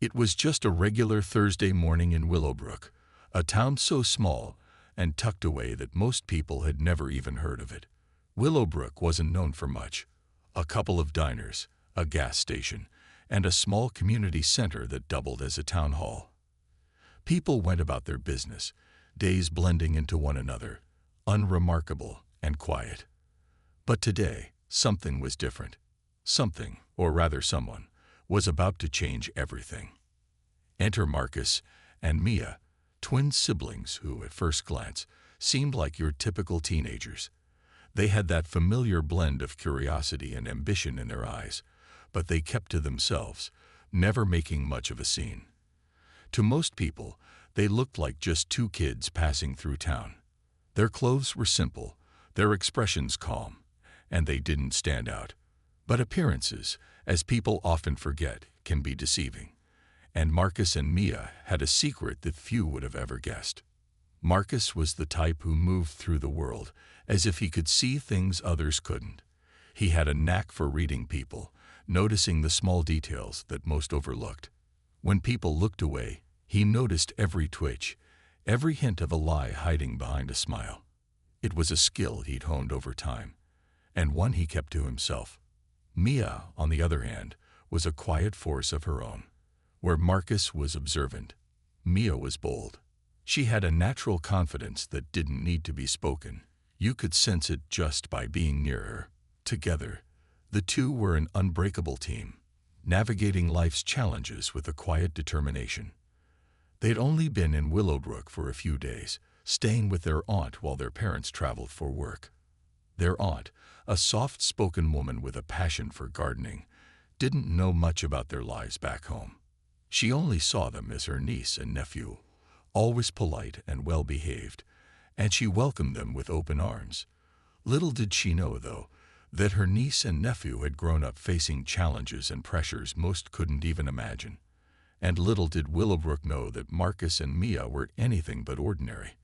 It was just a regular Thursday morning in Willowbrook, a town so small and tucked away that most people had never even heard of it. Willowbrook wasn't known for much. A couple of diners, a gas station, and a small community center that doubled as a town hall. People went about their business, days blending into one another, unremarkable and quiet. But today, something was different. Something, or rather someone, was about to change everything. Enter Marcus and Mia, twin siblings who, at first glance, seemed like your typical teenagers. They had that familiar blend of curiosity and ambition in their eyes, but they kept to themselves, never making much of a scene. To most people, they looked like just two kids passing through town. Their clothes were simple, their expressions calm, and they didn't stand out. But appearances, as people often forget, can be deceiving. And Marcus and Mia had a secret that few would have ever guessed. Marcus was the type who moved through the world as if he could see things others couldn't. He had a knack for reading people, noticing the small details that most overlooked. When people looked away, he noticed every twitch, every hint of a lie hiding behind a smile. It was a skill he'd honed over time, and one he kept to himself. Mia, on the other hand, was a quiet force of her own. Where Marcus was observant, Mia was bold. She had a natural confidence that didn't need to be spoken. You could sense it just by being near her. Together, the two were an unbreakable team, navigating life's challenges with a quiet determination. They'd only been in Willowbrook for a few days, staying with their aunt while their parents traveled for work. Their aunt, a soft-spoken woman with a passion for gardening, didn't know much about their lives back home. She only saw them as her niece and nephew, always polite and well-behaved, and she welcomed them with open arms. Little did she know, though, that her niece and nephew had grown up facing challenges and pressures most couldn't even imagine. And little did Willowbrook know that Marcus and Mia were anything but ordinary.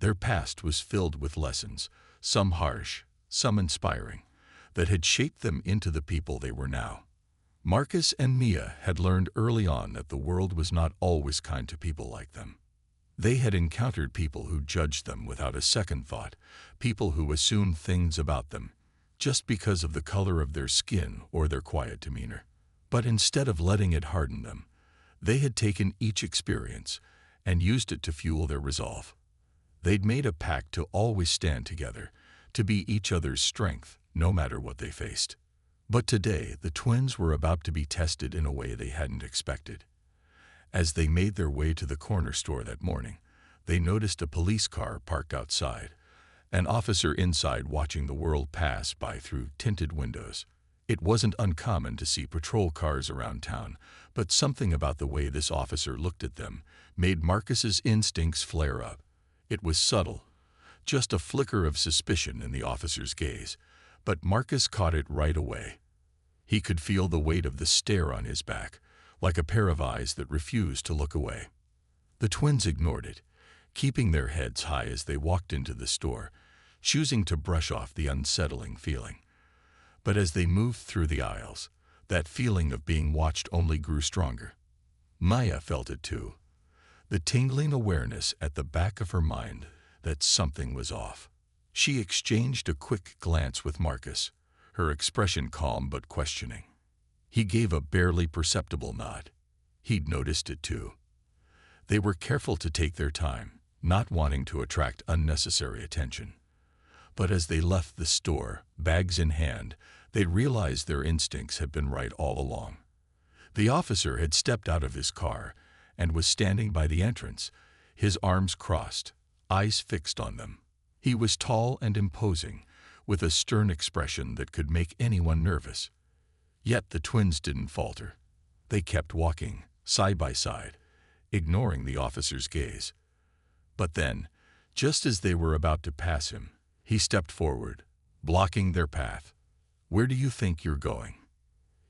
Their past was filled with lessons, some harsh, some inspiring, that had shaped them into the people they were now. Marcus and Mia had learned early on that the world was not always kind to people like them. They had encountered people who judged them without a second thought, people who assumed things about them just because of the color of their skin or their quiet demeanor. But instead of letting it harden them, they had taken each experience and used it to fuel their resolve. They'd made a pact to always stand together, to be each other's strength, no matter what they faced. But today, the twins were about to be tested in a way they hadn't expected. As they made their way to the corner store that morning, they noticed a police car parked outside, an officer inside watching the world pass by through tinted windows. It wasn't uncommon to see patrol cars around town, but something about the way this officer looked at them made Marcus's instincts flare up. It was subtle, just a flicker of suspicion in the officer's gaze, but Marcus caught it right away. He could feel the weight of the stare on his back, like a pair of eyes that refused to look away. The twins ignored it, keeping their heads high as they walked into the store, choosing to brush off the unsettling feeling. But as they moved through the aisles, that feeling of being watched only grew stronger. Maya felt it too, the tingling awareness at the back of her mind that something was off. She exchanged a quick glance with Marcus, her expression calm but questioning. He gave a barely perceptible nod. He'd noticed it too. They were careful to take their time, not wanting to attract unnecessary attention. But as they left the store, bags in hand, they realized their instincts had been right all along. The officer had stepped out of his car and was standing by the entrance, his arms crossed, eyes fixed on them. He was tall and imposing, with a stern expression that could make anyone nervous. Yet the twins didn't falter. They kept walking, side by side, ignoring the officer's gaze. But then, just as they were about to pass him, he stepped forward, blocking their path. "Where do you think you're going?"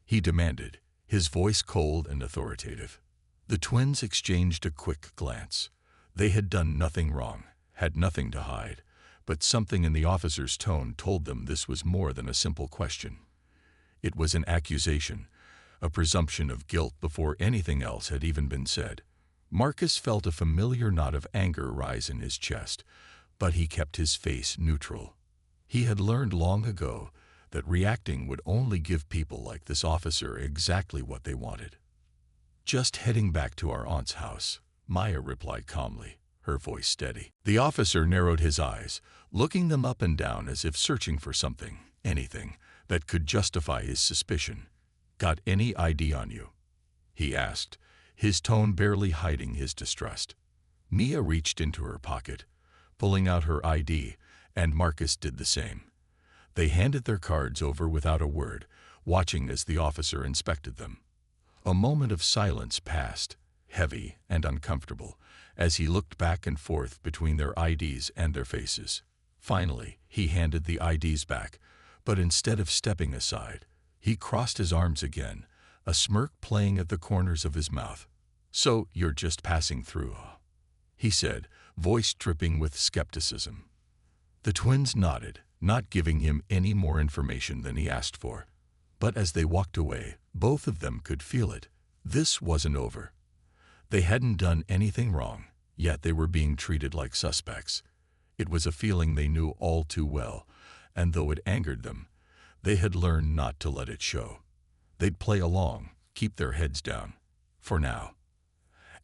he demanded, his voice cold and authoritative. The twins exchanged a quick glance. They had done nothing wrong, had nothing to hide, but something in the officer's tone told them this was more than a simple question. It was an accusation, a presumption of guilt before anything else had even been said. Marcus felt a familiar knot of anger rise in his chest, but he kept his face neutral. He had learned long ago that reacting would only give people like this officer exactly what they wanted. "Just heading back to our aunt's house," Maya replied calmly, her voice steady. The officer narrowed his eyes, looking them up and down as if searching for something, anything, that could justify his suspicion. "Got any ID on you?" he asked, his tone barely hiding his distrust. Mia reached into her pocket, pulling out her ID, and Marcus did the same. They handed their cards over without a word, watching as the officer inspected them. A moment of silence passed, heavy and uncomfortable, as he looked back and forth between their IDs and their faces. Finally, he handed the IDs back, but instead of stepping aside, he crossed his arms again, a smirk playing at the corners of his mouth. "So you're just passing through," he said, voice dripping with skepticism. The twins nodded, not giving him any more information than he asked for. But as they walked away, both of them could feel it. This wasn't over. They hadn't done anything wrong, yet they were being treated like suspects. It was a feeling they knew all too well, and though it angered them, they had learned not to let it show. They'd play along, keep their heads down, for now.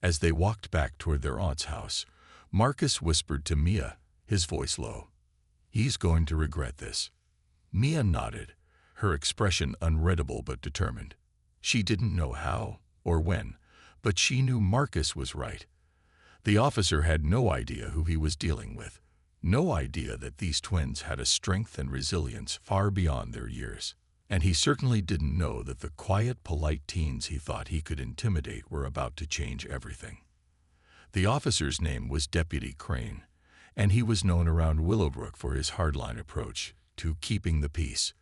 As they walked back toward their aunt's house, Marcus whispered to Mia, his voice low, "He's going to regret this." Mia nodded, her expression unreadable but determined. She didn't know how or when, but she knew Marcus was right. The officer had no idea who he was dealing with, no idea that these twins had a strength and resilience far beyond their years. And he certainly didn't know that the quiet, polite teens he thought he could intimidate were about to change everything. The officer's name was Deputy Crane, and he was known around Willowbrook for his hardline approach to keeping the peace.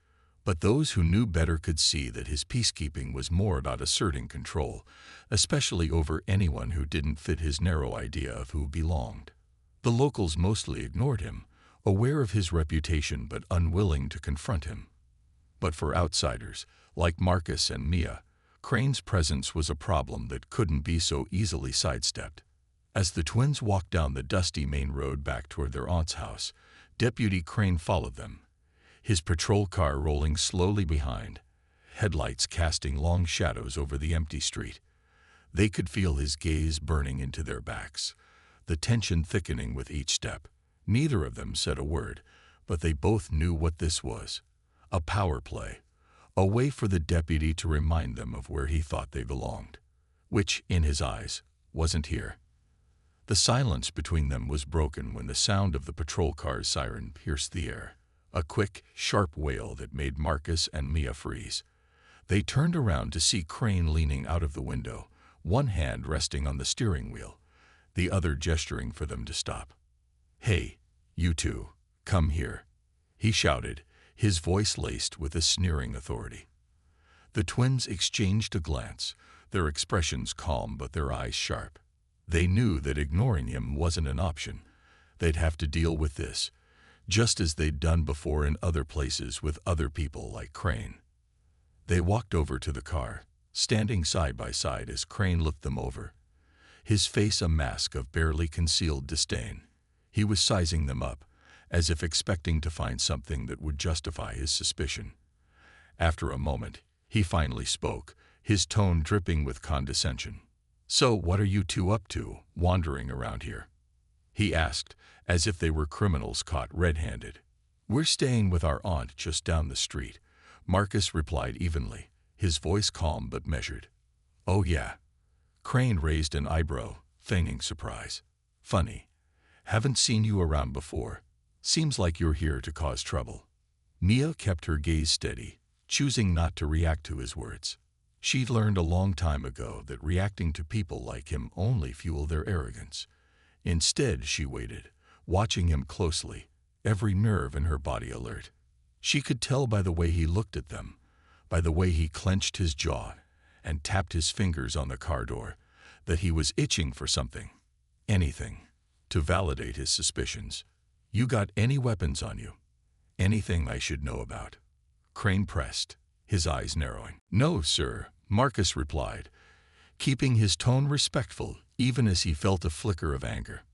But those who knew better could see that his peacekeeping was more about asserting control, especially over anyone who didn't fit his narrow idea of who belonged. The locals mostly ignored him, aware of his reputation but unwilling to confront him. But for outsiders, like Marcus and Mia, Crane's presence was a problem that couldn't be so easily sidestepped. As the twins walked down the dusty main road back toward their aunt's house, Deputy Crane followed them, his patrol car rolling slowly behind, headlights casting long shadows over the empty street. They could feel his gaze burning into their backs, the tension thickening with each step. Neither of them said a word, but they both knew what this was. A power play, a way for the deputy to remind them of where he thought they belonged, which, in his eyes, wasn't here. The silence between them was broken when the sound of the patrol car's siren pierced the air, a quick, sharp wail that made Marcus and Mia freeze. They turned around to see Crane leaning out of the window, one hand resting on the steering wheel, the other gesturing for them to stop. "Hey, you two, come here," he shouted, his voice laced with a sneering authority. The twins exchanged a glance, their expressions calm but their eyes sharp. They knew that ignoring him wasn't an option. They'd have to deal with this, just as they'd done before in other places with other people like Crane. They walked over to the car, standing side by side as Crane looked them over, his face a mask of barely concealed disdain. He was sizing them up, as if expecting to find something that would justify his suspicion. After a moment, he finally spoke, his tone dripping with condescension. "So what are you two up to, wandering around here?" he asked, as if they were criminals caught red-handed. "We're staying with our aunt just down the street," Marcus replied evenly, his voice calm but measured. "Oh yeah." Crane raised an eyebrow, feigning surprise. "Funny. Haven't seen you around before. Seems like you're here to cause trouble." Mia kept her gaze steady, choosing not to react to his words. She'd learned a long time ago that reacting to people like him only fueled their arrogance. Instead, she waited, watching him closely, every nerve in her body alert. She could tell by the way he looked at them, by the way he clenched his jaw and tapped his fingers on the car door, that he was itching for something, anything, to validate his suspicions. "You got any weapons on you? Anything I should know about?" Crane pressed, his eyes narrowing. "No, sir," Marcus replied, keeping his tone respectful even as he felt a flicker of anger.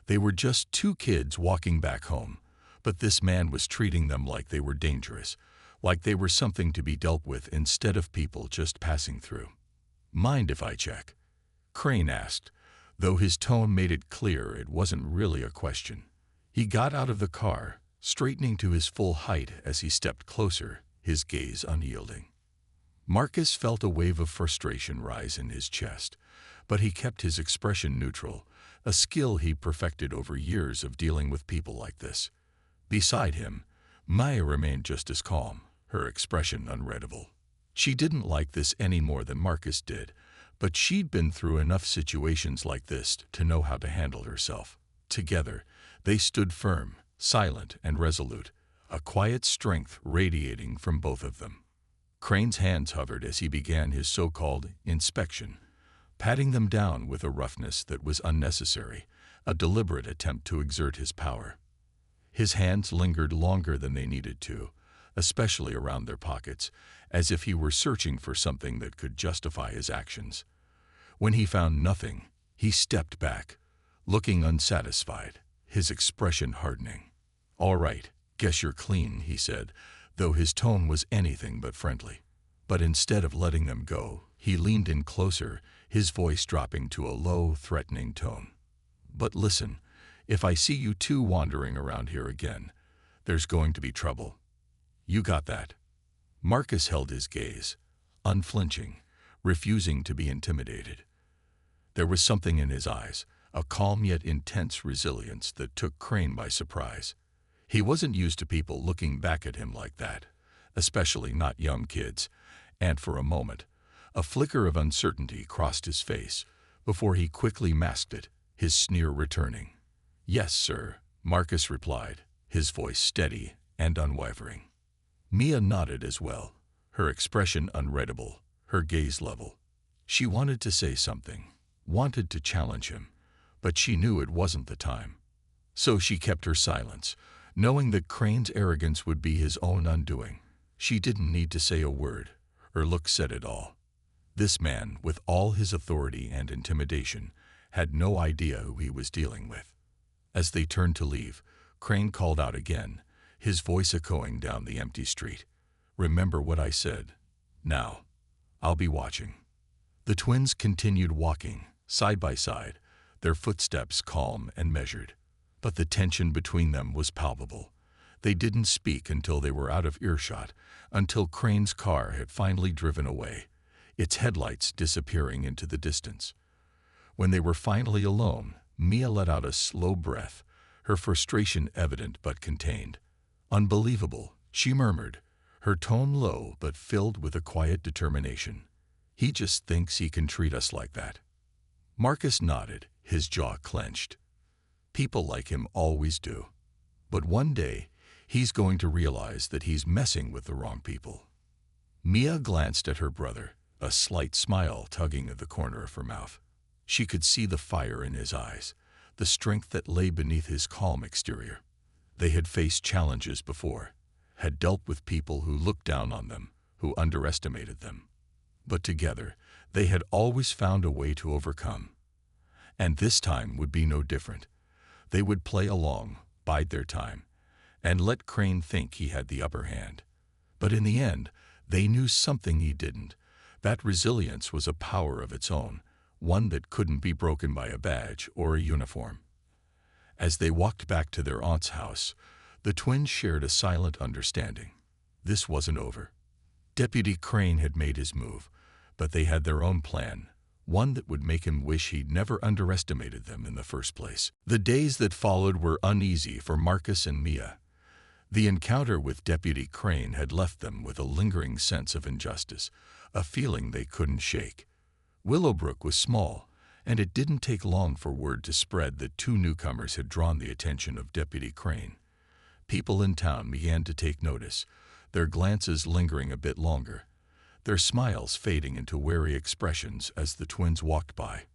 They were just two kids walking back home, but this man was treating them like they were dangerous, like they were something to be dealt with instead of people just passing through. "Mind if I check?" Crane asked, though his tone made it clear it wasn't really a question. He got out of the car, straightening to his full height as he stepped closer, his gaze unyielding. Marcus felt a wave of frustration rise in his chest, but he kept his expression neutral, a skill he perfected over years of dealing with people like this. Beside him, Maya remained just as calm, her expression unreadable. She didn't like this any more than Marcus did, but she'd been through enough situations like this to know how to handle herself. Together, they stood firm, silent and resolute, a quiet strength radiating from both of them. Crane's hands hovered as he began his so-called inspection, patting them down with a roughness that was unnecessary, a deliberate attempt to exert his power. His hands lingered longer than they needed to, especially around their pockets, as if he were searching for something that could justify his actions. When he found nothing, he stepped back, looking unsatisfied, his expression hardening. "All right, guess you're clean," he said, though his tone was anything but friendly. But instead of letting them go, he leaned in closer, his voice dropping to a low, threatening tone. "But listen, if I see you two wandering around here again, there's going to be trouble. You got that?" Marcus held his gaze, unflinching, refusing to be intimidated. There was something in his eyes, a calm yet intense resilience that took Crane by surprise. He wasn't used to people looking back at him like that, especially not young kids, and for a moment, a flicker of uncertainty crossed his face before he quickly masked it, his sneer returning. "Yes, sir," Marcus replied, his voice steady and unwavering. Mia nodded as well, her expression unreadable, her gaze level. She wanted to say something, wanted to challenge him, but she knew it wasn't the time. So she kept her silence, knowing that Crane's arrogance would be his own undoing. She didn't need to say a word. Her look said it all. This man, with all his authority and intimidation, had no idea who he was dealing with. As they turned to leave, Crane called out again, his voice echoing down the empty street. "Remember what I said. Now, I'll be watching." The twins continued walking, side by side, their footsteps calm and measured. But the tension between them was palpable. They didn't speak until they were out of earshot, until Crane's car had finally driven away, its headlights disappearing into the distance. When they were finally alone, Mia let out a slow breath, her frustration evident but contained. "Unbelievable," she murmured, her tone low but filled with a quiet determination. "He just thinks he can treat us like that." Marcus nodded, his jaw clenched. People like him always do. But one day, he's going to realize that he's messing with the wrong people. Mia glanced at her brother, a slight smile tugging at the corner of her mouth. She could see the fire in his eyes, the strength that lay beneath his calm exterior. They had faced challenges before, had dealt with people who looked down on them, who underestimated them. But together, they had always found a way to overcome. And this time would be no different. They would play along, bide their time, and let Crane think he had the upper hand. But in the end, they knew something he didn't. That resilience was a power of its own, one that couldn't be broken by a badge or a uniform. As they walked back to their aunt's house, the twins shared a silent understanding. This wasn't over. Deputy Crane had made his move, but they had their own plan, one that would make him wish he'd never underestimated them in the first place. The days that followed were uneasy for Marcus and Mia. The encounter with Deputy Crane had left them with a lingering sense of injustice, a feeling they couldn't shake. Willowbrook was small, and it didn't take long for word to spread that two newcomers had drawn the attention of Deputy Crane. People in town began to take notice, their glances lingering a bit longer, their smiles fading into wary expressions as the twins walked by.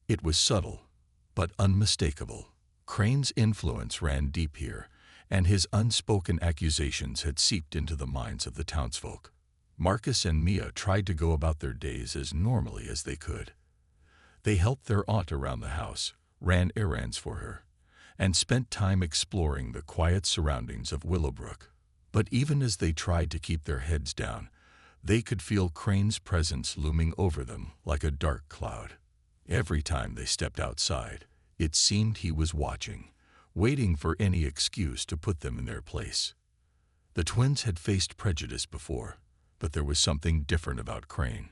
It was subtle, but unmistakable. Crane's influence ran deep here, and his unspoken accusations had seeped into the minds of the townsfolk. Marcus and Mia tried to go about their days as normally as they could. They helped their aunt around the house, ran errands for her, and spent time exploring the quiet surroundings of Willowbrook. But even as they tried to keep their heads down, they could feel Crane's presence looming over them like a dark cloud. Every time they stepped outside, it seemed he was watching, waiting for any excuse to put them in their place. The twins had faced prejudice before, but there was something different about Crane.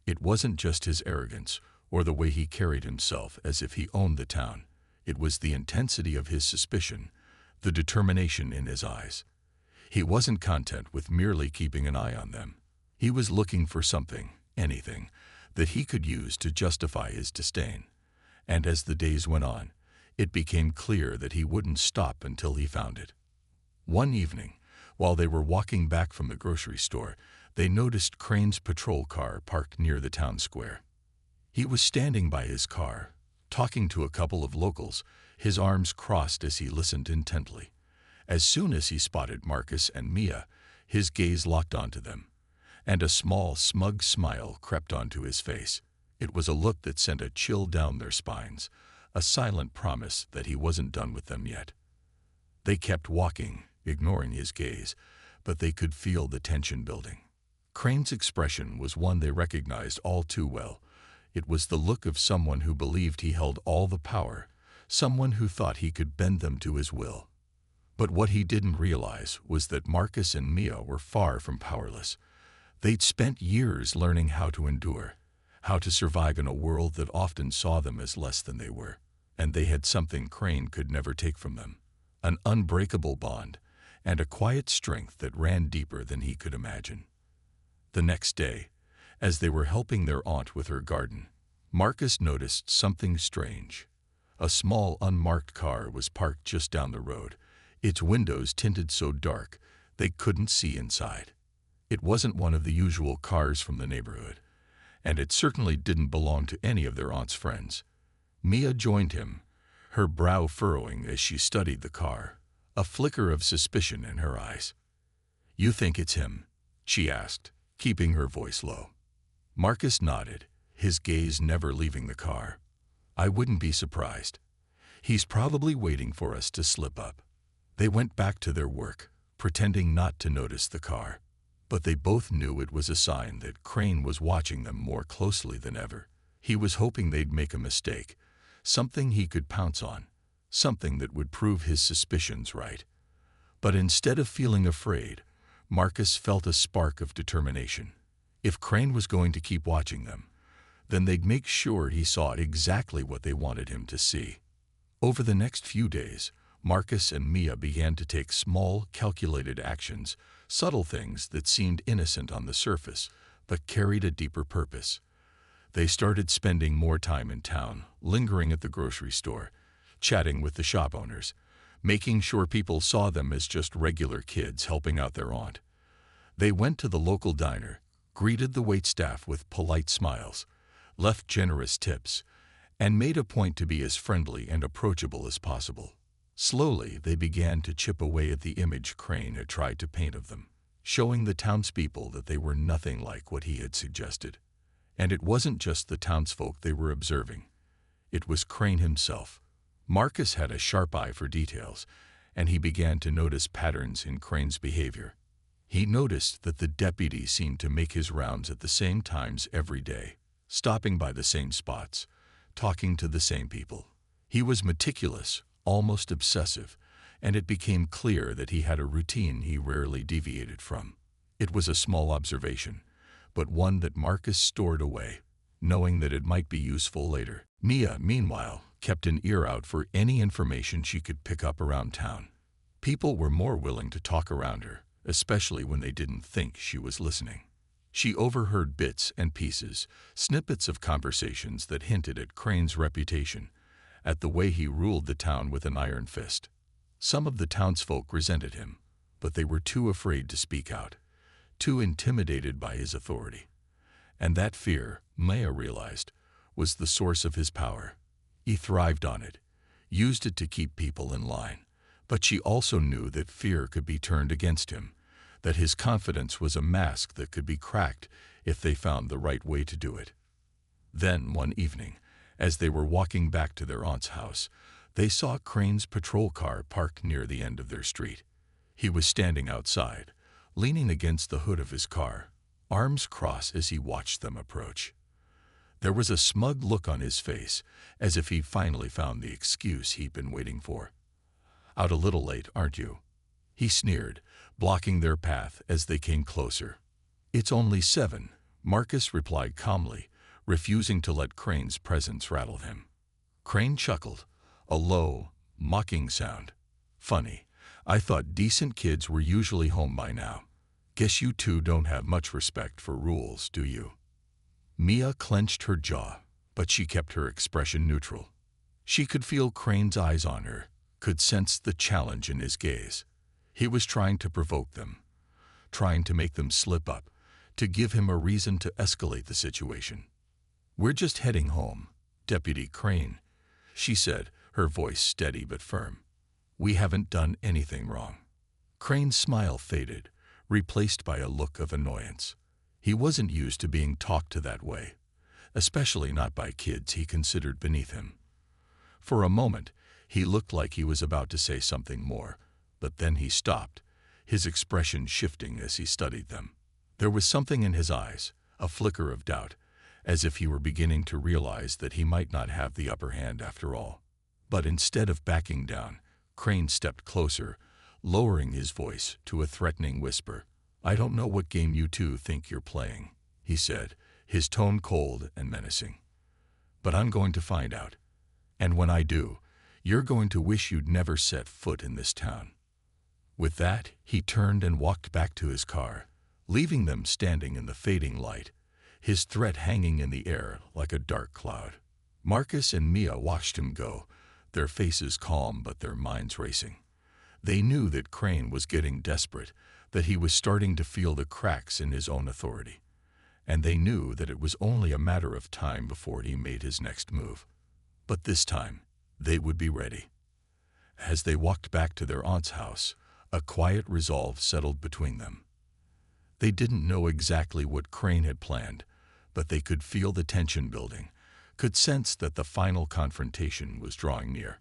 It wasn't just his arrogance or the way he carried himself as if he owned the town. It was the intensity of his suspicion, the determination in his eyes. He wasn't content with merely keeping an eye on them. He was looking for something, anything, that he could use to justify his disdain. And as the days went on, it became clear that he wouldn't stop until he found it. One evening, while they were walking back from the grocery store, they noticed Crane's patrol car parked near the town square. He was standing by his car, talking to a couple of locals, his arms crossed as he listened intently. As soon as he spotted Marcus and Mia, his gaze locked onto them, and a small, smug smile crept onto his face. It was a look that sent a chill down their spines, a silent promise that he wasn't done with them yet. They kept walking, ignoring his gaze, but they could feel the tension building. Crane's expression was one they recognized all too well. It was the look of someone who believed he held all the power, someone who thought he could bend them to his will. But what he didn't realize was that Marcus and Mia were far from powerless. They'd spent years learning how to endure, how to survive in a world that often saw them as less than they were. And they had something Crane could never take from them, an unbreakable bond, and a quiet strength that ran deeper than he could imagine. The next day, as they were helping their aunt with her garden, Marcus noticed something strange. A small unmarked car was parked just down the road, its windows tinted so dark they couldn't see inside. It wasn't one of the usual cars from the neighborhood, and it certainly didn't belong to any of their aunt's friends. Mia joined him, her brow furrowing as she studied the car, a flicker of suspicion in her eyes. "You think it's him?" she asked, keeping her voice low. Marcus nodded, his gaze never leaving the car. "I wouldn't be surprised. He's probably waiting for us to slip up." They went back to their work, pretending not to notice the car. But they both knew it was a sign that Crane was watching them more closely than ever. He was hoping they'd make a mistake, something he could pounce on, something that would prove his suspicions right. But instead of feeling afraid, Marcus felt a spark of determination. If Crane was going to keep watching them, then they'd make sure he saw exactly what they wanted him to see. Over the next few days, Marcus and Mia began to take small, calculated actions, subtle things that seemed innocent on the surface, but carried a deeper purpose. They started spending more time in town, lingering at the grocery store, chatting with the shop owners, making sure people saw them as just regular kids helping out their aunt. They went to the local diner, greeted the waitstaff with polite smiles, left generous tips, and made a point to be as friendly and approachable as possible. Slowly, they began to chip away at the image Crane had tried to paint of them, showing the townspeople that they were nothing like what he had suggested. And it wasn't just the townsfolk they were observing. It was Crane himself. Marcus had a sharp eye for details, and he began to notice patterns in Crane's behavior. He noticed that the deputy seemed to make his rounds at the same times every day, stopping by the same spots, talking to the same people. He was meticulous, almost obsessive, and it became clear that he had a routine he rarely deviated from. It was a small observation, but one that Marcus stored away, knowing that it might be useful later. Mia, meanwhile, kept an ear out for any information she could pick up around town. People were more willing to talk around her, especially when they didn't think she was listening. She overheard bits and pieces, snippets of conversations that hinted at Crane's reputation, at the way he ruled the town with an iron fist. Some of the townsfolk resented him, but they were too afraid to speak out, too intimidated by his authority. And that fear, Maya realized, was the source of his power. He thrived on it, used it to keep people in line. But she also knew that fear could be turned against him, that his confidence was a mask that could be cracked if they found the right way to do it. Then, one evening, as they were walking back to their aunt's house, they saw Crane's patrol car parked near the end of their street. He was standing outside, leaning against the hood of his car, arms crossed as he watched them approach. There was a smug look on his face, as if he'd finally found the excuse he'd been waiting for. "Out a little late, aren't you?" he sneered, blocking their path as they came closer. "It's only 7, Marcus replied calmly, refusing to let Crane's presence rattle him. Crane chuckled, a low, mocking sound. "Funny, I thought decent kids were usually home by now. Guess you two don't have much respect for rules, do you?" Mia clenched her jaw, but she kept her expression neutral. She could feel Crane's eyes on her, could sense the challenge in his gaze. He was trying to provoke them, trying to make them slip up, to give him a reason to escalate the situation. "We're just heading home, Deputy Crane," she said, her voice steady but firm. "We haven't done anything wrong." Crane's smile faded, replaced by a look of annoyance. He wasn't used to being talked to that way, especially not by kids he considered beneath him. For a moment, he looked like he was about to say something more, but then he stopped, his expression shifting as he studied them. There was something in his eyes, a flicker of doubt, as if he were beginning to realize that he might not have the upper hand after all. But instead of backing down, Crane stepped closer, lowering his voice to a threatening whisper. "I don't know what game you two think you're playing," he said, his tone cold and menacing. "But I'm going to find out. And when I do, you're going to wish you'd never set foot in this town." With that, he turned and walked back to his car, leaving them standing in the fading light, his threat hanging in the air like a dark cloud. Marcus and Mia watched him go, their faces calm but their minds racing. They knew that Crane was getting desperate, that he was starting to feel the cracks in his own authority. And they knew that it was only a matter of time before he made his next move. But this time, they would be ready. As they walked back to their aunt's house, a quiet resolve settled between them. They didn't know exactly what Crane had planned, but they could feel the tension building, could sense that the final confrontation was drawing near.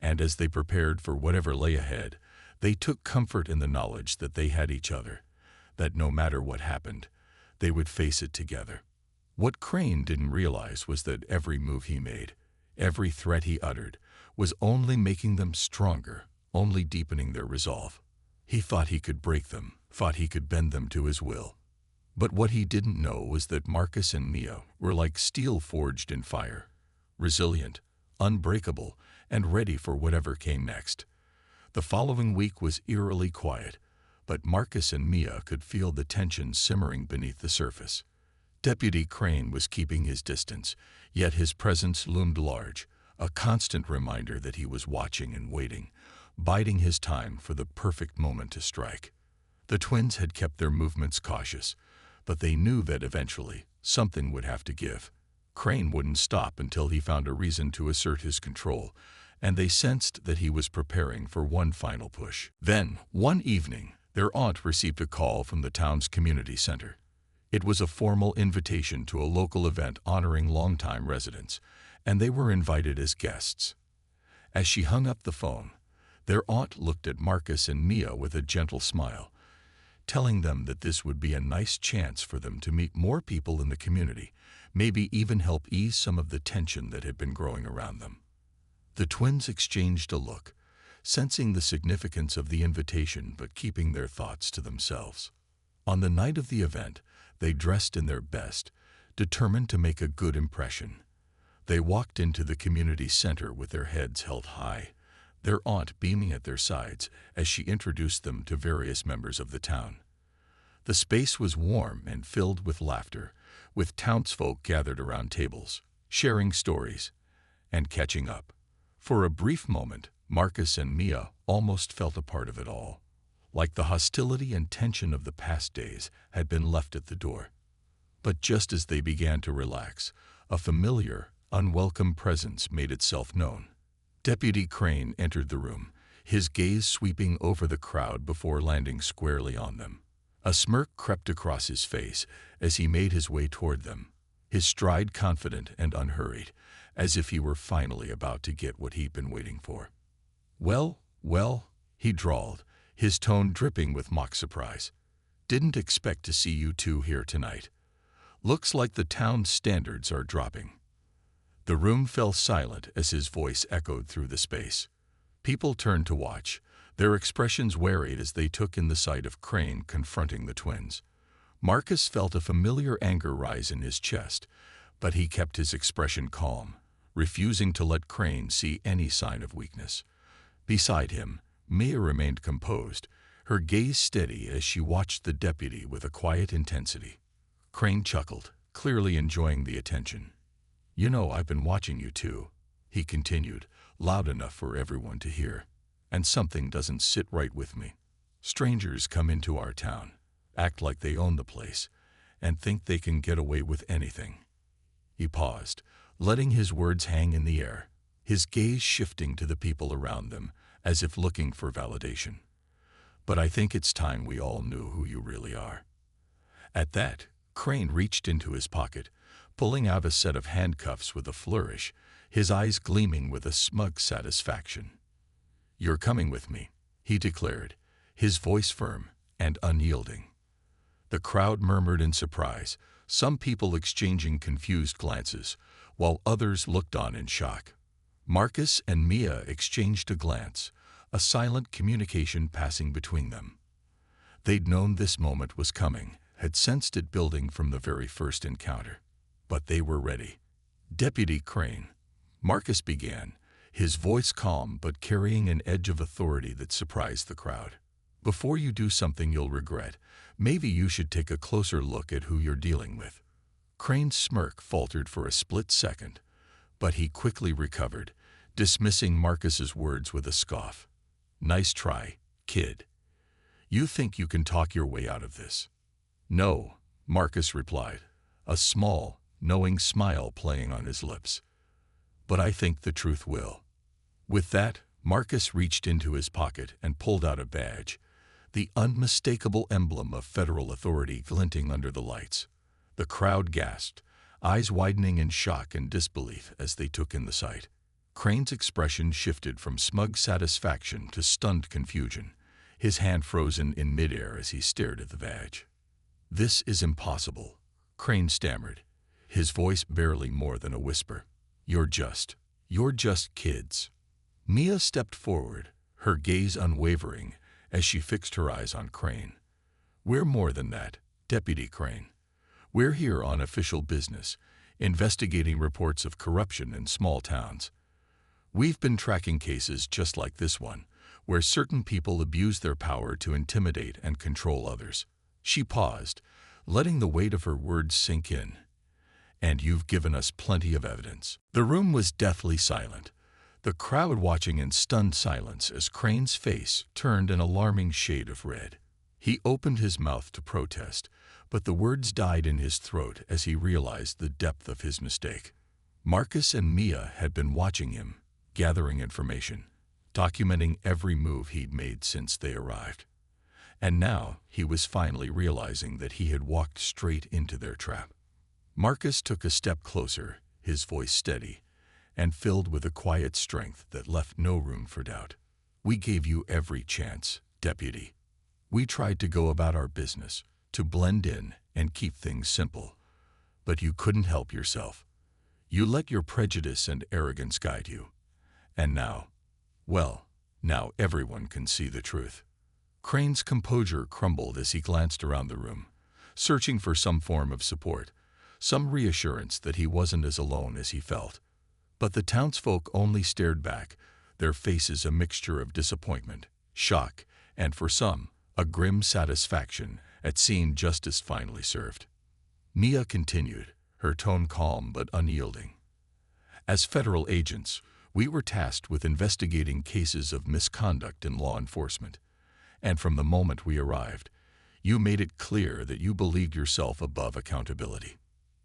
And as they prepared for whatever lay ahead, they took comfort in the knowledge that they had each other, that no matter what happened, they would face it together. What Crane didn't realize was that every move he made, every threat he uttered, was only making them stronger, only deepening their resolve. He thought he could break them, thought he could bend them to his will. But what he didn't know was that Marcus and Mia were like steel forged in fire, resilient, unbreakable, and ready for whatever came next. The following week was eerily quiet, but Marcus and Mia could feel the tension simmering beneath the surface. Deputy Crane was keeping his distance, yet his presence loomed large, a constant reminder that he was watching and waiting, biding his time for the perfect moment to strike. The twins had kept their movements cautious, but they knew that eventually something would have to give. Crane wouldn't stop until he found a reason to assert his control, and they sensed that he was preparing for one final push. Then, one evening, their aunt received a call from the town's community center. It was a formal invitation to a local event honoring longtime residents, and they were invited as guests. As she hung up the phone, their aunt looked at Marcus and Mia with a gentle smile, telling them that this would be a nice chance for them to meet more people in the community, maybe even help ease some of the tension that had been growing around them. The twins exchanged a look, sensing the significance of the invitation but keeping their thoughts to themselves. On the night of the event, they dressed in their best, determined to make a good impression. They walked into the community center with their heads held high, their aunt beaming at their sides as she introduced them to various members of the town. The space was warm and filled with laughter, with townsfolk gathered around tables, sharing stories, and catching up. For a brief moment, Marcus and Mia almost felt a part of it all, like the hostility and tension of the past days had been left at the door. But just as they began to relax, a familiar, unwelcome presence made itself known. Deputy Crane entered the room, his gaze sweeping over the crowd before landing squarely on them. A smirk crept across his face as he made his way toward them, his stride confident and unhurried, as if he were finally about to get what he'd been waiting for. "Well, well," he drawled, his tone dripping with mock surprise. "Didn't expect to see you two here tonight. Looks like the town's standards are dropping." The room fell silent as his voice echoed through the space. People turned to watch, their expressions worried as they took in the sight of Crane confronting the twins. Marcus felt a familiar anger rise in his chest, but he kept his expression calm, refusing to let Crane see any sign of weakness. Beside him, Mia remained composed, her gaze steady as she watched the deputy with a quiet intensity. Crane chuckled, clearly enjoying the attention. "You know I've been watching you too," he continued, loud enough for everyone to hear. "And something doesn't sit right with me. Strangers come into our town, act like they own the place, and think they can get away with anything." He paused, letting his words hang in the air, his gaze shifting to the people around them, as if looking for validation. "But I think it's time we all knew who you really are." At that, Crane reached into his pocket, pulling out a set of handcuffs with a flourish, his eyes gleaming with a smug satisfaction. "You're coming with me," he declared, his voice firm and unyielding. The crowd murmured in surprise, some people exchanging confused glances, while others looked on in shock. Marcus and Mia exchanged a glance, a silent communication passing between them. They'd known this moment was coming, had sensed it building from the very first encounter. But they were ready. "Deputy Crane," Marcus began, his voice calm but carrying an edge of authority that surprised the crowd. "Before you do something you'll regret, maybe you should take a closer look at who you're dealing with." Crane's smirk faltered for a split second, but he quickly recovered, dismissing Marcus's words with a scoff. "Nice try, kid. You think you can talk your way out of this?" "No," Marcus replied, a small, knowing smile playing on his lips. "But I think the truth will." With that, Marcus reached into his pocket and pulled out a badge, the unmistakable emblem of federal authority glinting under the lights. The crowd gasped, eyes widening in shock and disbelief as they took in the sight. Crane's expression shifted from smug satisfaction to stunned confusion, his hand frozen in midair as he stared at the badge. "This is impossible," Crane stammered, his voice barely more than a whisper. You're just kids." Mia stepped forward, her gaze unwavering, as she fixed her eyes on Crane. "We're more than that, Deputy Crane. We're here on official business, investigating reports of corruption in small towns. We've been tracking cases just like this one, where certain people abuse their power to intimidate and control others." She paused, letting the weight of her words sink in. "And you've given us plenty of evidence." The room was deathly silent, the crowd watching in stunned silence as Crane's face turned an alarming shade of red. He opened his mouth to protest, but the words died in his throat as he realized the depth of his mistake. Marcus and Mia had been watching him, gathering information, documenting every move he'd made since they arrived. And now he was finally realizing that he had walked straight into their trap. Marcus took a step closer, his voice steady, and filled with a quiet strength that left no room for doubt. "We gave you every chance, Deputy. We tried to go about our business, to blend in and keep things simple. But you couldn't help yourself. You let your prejudice and arrogance guide you. And now, well, now everyone can see the truth." Crane's composure crumbled as he glanced around the room, searching for some form of support, some reassurance that he wasn't as alone as he felt. But the townsfolk only stared back, their faces a mixture of disappointment, shock, and for some, a grim satisfaction at seeing justice finally served. Mia continued, her tone calm but unyielding. "As federal agents, we were tasked with investigating cases of misconduct in law enforcement. And from the moment we arrived, you made it clear that you believed yourself above accountability."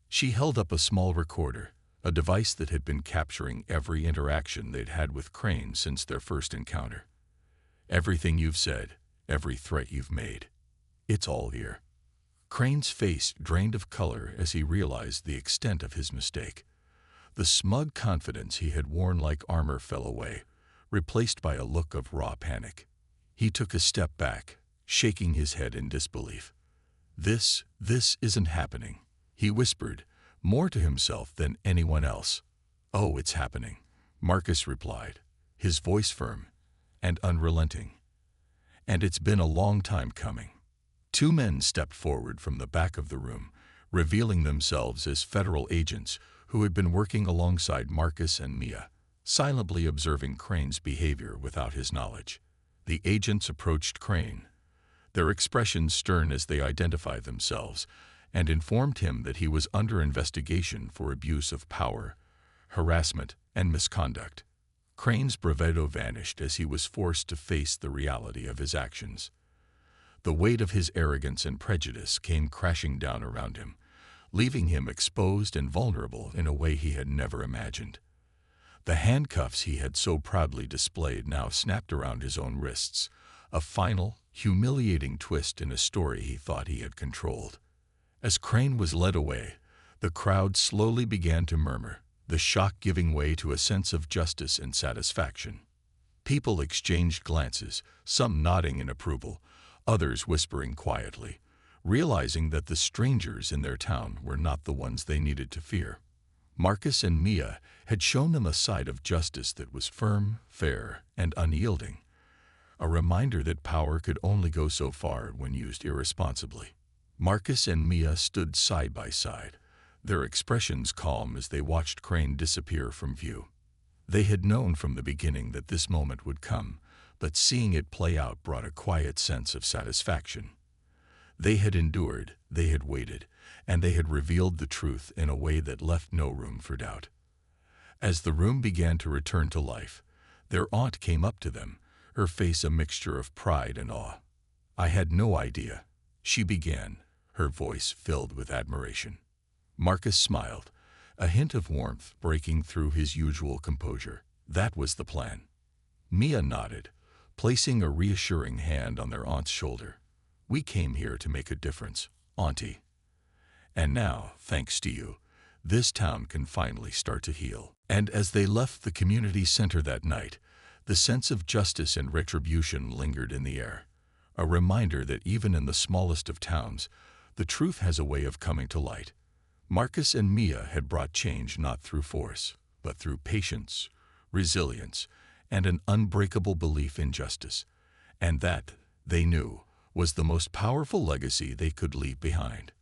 She held up a small recorder, a device that had been capturing every interaction they'd had with Crane since their first encounter. Everything you've said, every threat you've made. It's all here." Crane's face drained of color as he realized the extent of his mistake. The smug confidence he had worn like armor fell away, replaced by a look of raw panic. He took a step back, shaking his head in disbelief. This isn't happening," he whispered, more to himself than anyone else. "Oh, it's happening," Marcus replied, his voice firm and unrelenting. "And it's been a long time coming." Two men stepped forward from the back of the room, revealing themselves as federal agents who had been working alongside Marcus and Mia, silently observing Crane's behavior without his knowledge. The agents approached Crane, their expressions stern as they identified themselves, and informed him that he was under investigation for abuse of power, harassment, and misconduct. Crane's bravado vanished as he was forced to face the reality of his actions. The weight of his arrogance and prejudice came crashing down around him, leaving him exposed and vulnerable in a way he had never imagined. The handcuffs he had so proudly displayed now snapped around his own wrists, a final, humiliating twist in a story he thought he had controlled. As Crane was led away, the crowd slowly began to murmur, the shock giving way to a sense of justice and satisfaction. People exchanged glances, some nodding in approval, others whispering quietly, realizing that the strangers in their town were not the ones they needed to fear. Marcus and Mia had shown them a side of justice that was firm, fair, and unyielding, a reminder that power could only go so far when used irresponsibly. Marcus and Mia stood side by side, their expressions calm as they watched Crane disappear from view. They had known from the beginning that this moment would come, but seeing it play out brought a quiet sense of satisfaction. They had endured, they had waited, and they had revealed the truth in a way that left no room for doubt. As the room began to return to life, their aunt came up to them, her face a mixture of pride and awe. "I had no idea," she began, her voice filled with admiration. Marcus smiled, a hint of warmth breaking through his usual composure. "That was the plan." Mia nodded, placing a reassuring hand on their aunt's shoulder. "We came here to make a difference, Auntie. And now, thanks to you, this town can finally start to heal." And as they left the community center that night, the sense of justice and retribution lingered in the air, a reminder that even in the smallest of towns, the truth has a way of coming to light. Marcus and Mia had brought change not through force, but through patience, resilience, and an unbreakable belief in justice, and that, they knew, was the most powerful legacy they could leave behind.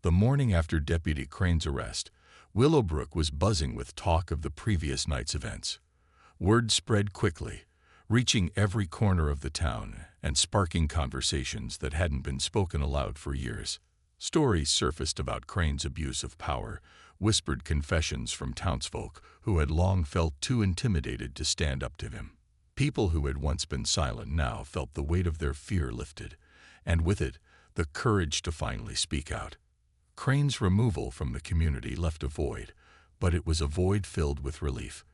The morning after Deputy Crane's arrest, Willowbrook was buzzing with talk of the previous night's events. Word spread quickly, reaching every corner of the town and sparking conversations that hadn't been spoken aloud for years. Stories surfaced about Crane's abuse of power, whispered confessions from townsfolk who had long felt too intimidated to stand up to him. People who had once been silent now felt the weight of their fear lifted, and with it, the courage to finally speak out. Crane's removal from the community left a void, but it was a void filled with relief.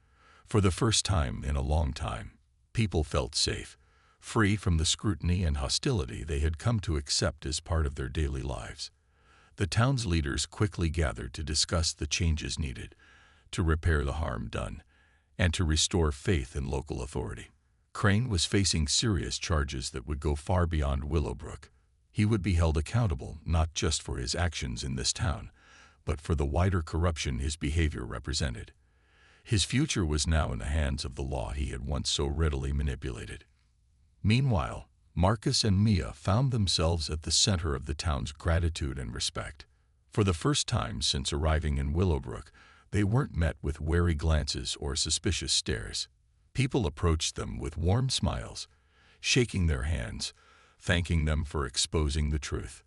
For the first time in a long time, people felt safe, free from the scrutiny and hostility they had come to accept as part of their daily lives. The town's leaders quickly gathered to discuss the changes needed, to repair the harm done, and to restore faith in local authority. Crane was facing serious charges that would go far beyond Willowbrook. He would be held accountable not just for his actions in this town, but for the wider corruption his behavior represented. His future was now in the hands of the law he had once so readily manipulated. Meanwhile, Marcus and Mia found themselves at the center of the town's gratitude and respect. For the first time since arriving in Willowbrook, they weren't met with wary glances or suspicious stares. People approached them with warm smiles, shaking their hands, thanking them for exposing the truth.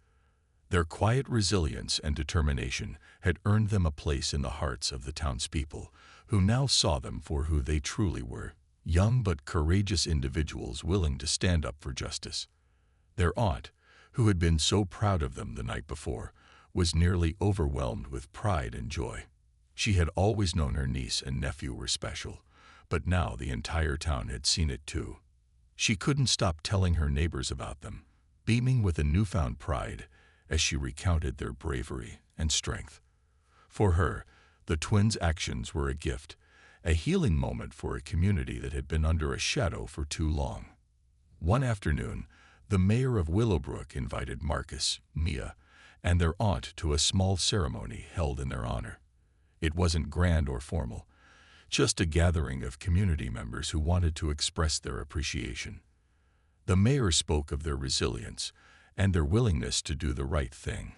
Their quiet resilience and determination had earned them a place in the hearts of the townspeople, who now saw them for who they truly were, young but courageous individuals willing to stand up for justice. Their aunt, who had been so proud of them the night before, was nearly overwhelmed with pride and joy. She had always known her niece and nephew were special, but now the entire town had seen it too. She couldn't stop telling her neighbors about them, beaming with a newfound pride as she recounted their bravery and strength. For her, the twins' actions were a gift, a healing moment for a community that had been under a shadow for too long. One afternoon, the mayor of Willowbrook invited Marcus, Mia, and their aunt to a small ceremony held in their honor. It wasn't grand or formal, just a gathering of community members who wanted to express their appreciation. The mayor spoke of their resilience and their willingness to do the right thing,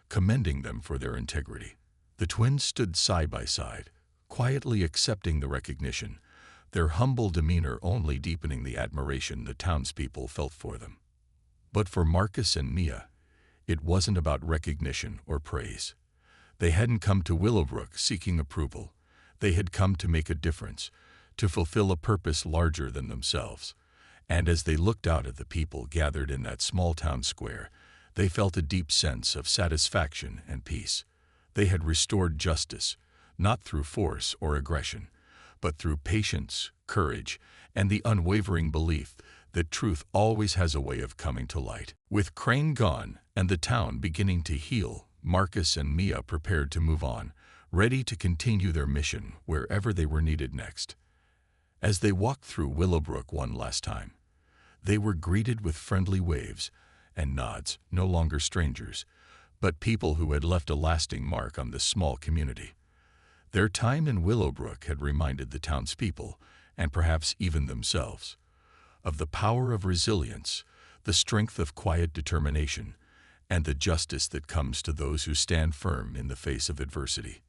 commending them for their integrity. The twins stood side by side, quietly accepting the recognition, their humble demeanor only deepening the admiration the townspeople felt for them. But for Marcus and Mia, it wasn't about recognition or praise. They hadn't come to Willowbrook seeking approval. They had come to make a difference, to fulfill a purpose larger than themselves. And as they looked out at the people gathered in that small town square, they felt a deep sense of satisfaction and peace. They had restored justice, not through force or aggression, but through patience, courage, and the unwavering belief that truth always has a way of coming to light. With Crane gone and the town beginning to heal, Marcus and Mia prepared to move on, ready to continue their mission wherever they were needed next. As they walked through Willowbrook one last time, they were greeted with friendly waves and nods, no longer strangers, but people who had left a lasting mark on this small community. Their time in Willowbrook had reminded the townspeople, and perhaps even themselves, of the power of resilience, the strength of quiet determination, and the justice that comes to those who stand firm in the face of adversity.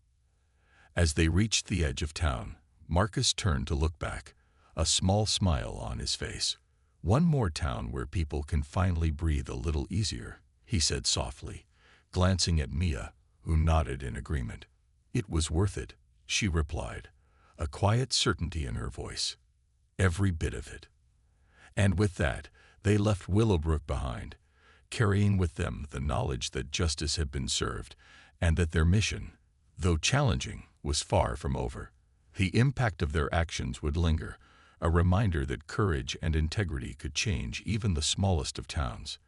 As they reached the edge of town, Marcus turned to look back, a small smile on his face. "One more town where people can finally breathe a little easier," he said softly, glancing at Mia, who nodded in agreement. "It was worth it," she replied, a quiet certainty in her voice. "Every bit of it." And with that, they left Willowbrook behind, carrying with them the knowledge that justice had been served and that their mission, though challenging, was far from over. The impact of their actions would linger, a reminder that courage and integrity could change even the smallest of towns.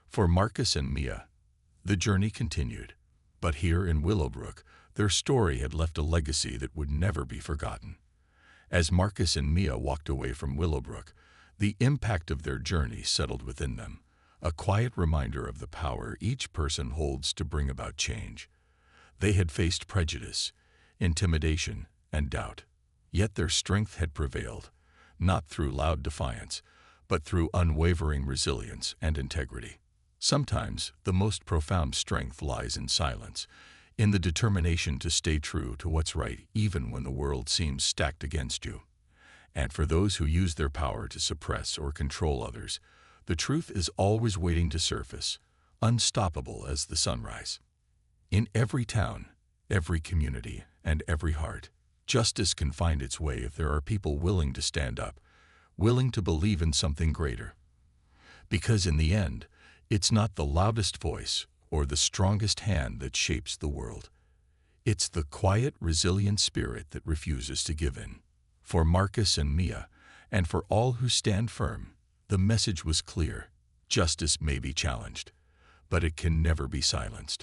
For Marcus and Mia, the journey continued, but here in Willowbrook, their story had left a legacy that would never be forgotten. As Marcus and Mia walked away from Willowbrook, the impact of their journey settled within them, a quiet reminder of the power each person holds to bring about change. They had faced prejudice, intimidation, and doubt, yet their strength had prevailed, not through loud defiance, but through unwavering resilience and integrity. Sometimes the most profound strength lies in silence, in the determination to stay true to what's right even when the world seems stacked against you. And for those who use their power to suppress or control others, the truth is always waiting to surface, unstoppable as the sunrise. In every town, every community, and every heart, justice can find its way if there are people willing to stand up, willing to believe in something greater. Because in the end, it's not the loudest voice or the strongest hand that shapes the world. It's the quiet, resilient spirit that refuses to give in. For Marcus and Mia, and for all who stand firm, the message was clear. Justice may be challenged, but it can never be silenced.